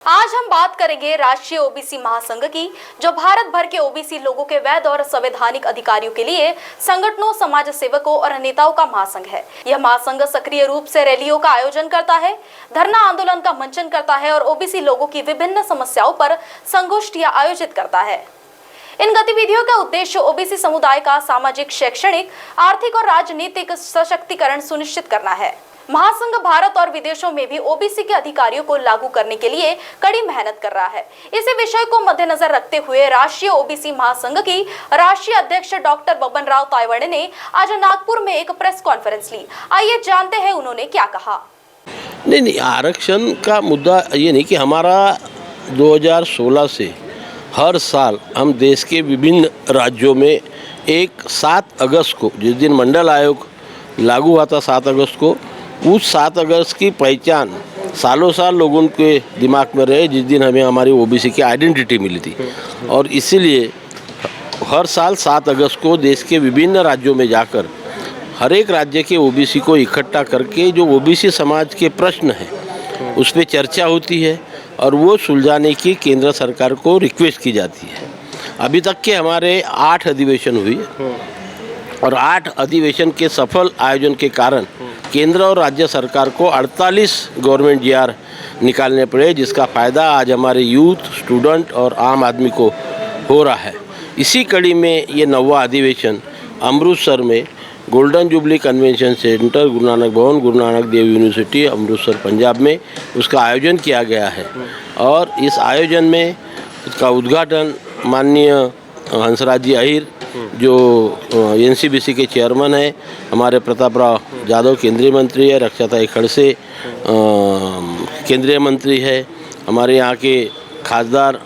आज हम बात करेंगे राष्ट्रीय ओबीसी महासंघ की, जो भारत भर के ओबीसी लोगों के वैध और संवैधानिक अधिकारियों के लिए संगठनों, समाज सेवकों और नेताओं का महासंघ है। यह महासंघ सक्रिय रूप से रैलियों का आयोजन करता है, धरना आंदोलन का मंचन करता है और ओबीसी लोगों की विभिन्न समस्याओं पर संगोष्ठियां आयोजित करता है। इन गतिविधियों का उद्देश्य ओबीसी समुदाय का सामाजिक, शैक्षणिक, आर्थिक और राजनीतिक सशक्तिकरण सुनिश्चित करना है। महासंघ भारत और विदेशों में भी ओबीसी के अधिकारियों को लागू करने के लिए कड़ी मेहनत कर रहा है। इसी विषय को मद्देनजर रखते हुए राष्ट्रीय ओबीसी महासंघ की राष्ट्रीय अध्यक्ष डॉक्टर बबन राव तायवाड़े ने आज नागपुर में एक प्रेस कॉन्फ्रेंस ली। आइए जानते हैं उन्होंने क्या कहा। नहीं, आरक्षण का मुद्दा ये नहीं कि हमारा 2016 से हर साल हम देश के विभिन्न राज्यों में 7 अगस्त को, जिस दिन मंडल आयोग लागू हुआ था 7 अगस्त को, उस 7 अगस्त की पहचान सालों साल लोगों के दिमाग में रहे, जिस दिन हमें हमारी ओबीसी की आइडेंटिटी मिली थी। और इसीलिए हर साल 7 अगस्त को देश के विभिन्न राज्यों में जाकर हर एक राज्य के ओबीसी को इकट्ठा करके जो ओबीसी समाज के प्रश्न हैं उस पर चर्चा होती है और वो सुलझाने की केंद्र सरकार को रिक्वेस्ट की जाती है। अभी तक के हमारे 8 अधिवेशन हुई और 8 अधिवेशन के सफल आयोजन के कारण केंद्र और राज्य सरकार को 48 गवर्नमेंट जीआर निकालने पड़े, जिसका फ़ायदा आज हमारे यूथ, स्टूडेंट और आम आदमी को हो रहा है। इसी कड़ी में ये 9वां अधिवेशन अमृतसर में golden jubilee convention centre, Guru Nanak भवन, गुरु नानक देव यूनिवर्सिटी, अमृतसर, पंजाब में उसका आयोजन किया गया है। और इस आयोजन में इसका उद्घाटन माननीय हंसराज जी अहिर, जो एनसीबीसी के चेयरमैन है, हमारे प्रतापराव जाधव केंद्रीय मंत्री है, रक्षाताई खड़से केंद्रीय मंत्री है, हमारे यहाँ के खासदार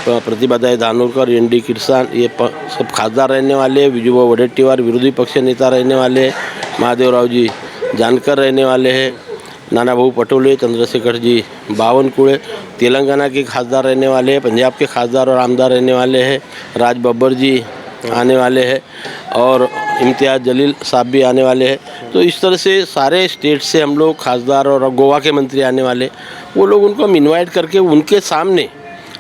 प्रतिभादाई धानोरकर, एनडी किरसान, ये सब खासदार रहने वाले हैं, विजूभाऊ वडेट्टीवार विरोधी पक्ष नेता रहने वाले हैं, महादेवराव जी जानकर रहने वाले हैं, नाना भाऊ पटोले, चंद्रशेखर जी बावनकुळे तेलंगाना के खासदार रहने वाले हैं, पंजाब के खासदार और आमदार रहने वाले हैं, राज बब्बर जी आने वाले हैं और इम्तियाज़ जलील साहब भी आने वाले हैं। तो इस तरह से सारे स्टेट से हम लोग खासदार और गोवा के मंत्री आने वाले, वो लोग उनको हम इन्वाइट करके उनके सामने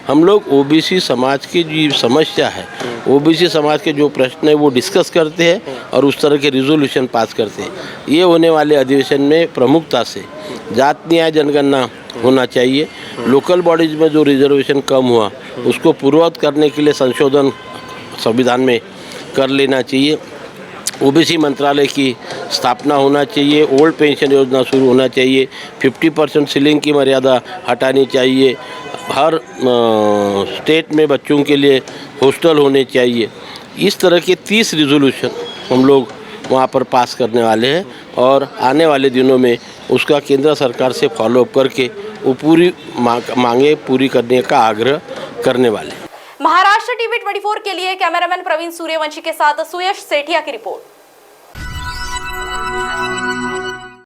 हम लोग ओबीसी समाज की जो समस्या है, ओबीसी समाज के जो प्रश्न है वो डिस्कस करते हैं और उस तरह के रिजोल्यूशन पास करते हैं। ये होने वाले अधिवेशन में प्रमुखता से जात न्याय जनगणना होना चाहिए। लोकल बॉडीज़ में जो रिजर्वेशन कम हुआ उसको पूर्ववत करने के लिए संशोधन संविधान में कर लेना चाहिए। ओबीसी मंत्रालय की स्थापना होना चाहिए। ओल्ड पेंशन योजना शुरू होना चाहिए। 50% सीलिंग की मर्यादा हटानी चाहिए। हर स्टेट में बच्चों के लिए हॉस्टल होने चाहिए। इस तरह के 30 रिजोल्यूशन हम लोग वहाँ पर पास करने वाले हैं और आने वाले दिनों में उसका केंद्र सरकार से फॉलोअप करके वो पूरी मांगे पूरी करने का आग्रह करने वाले हैं। महाराष्ट्र टीवी 24 के लिए कैमरामैन प्रवीण सूर्यवंशी के साथ सुयश सेठिया की रिपोर्ट।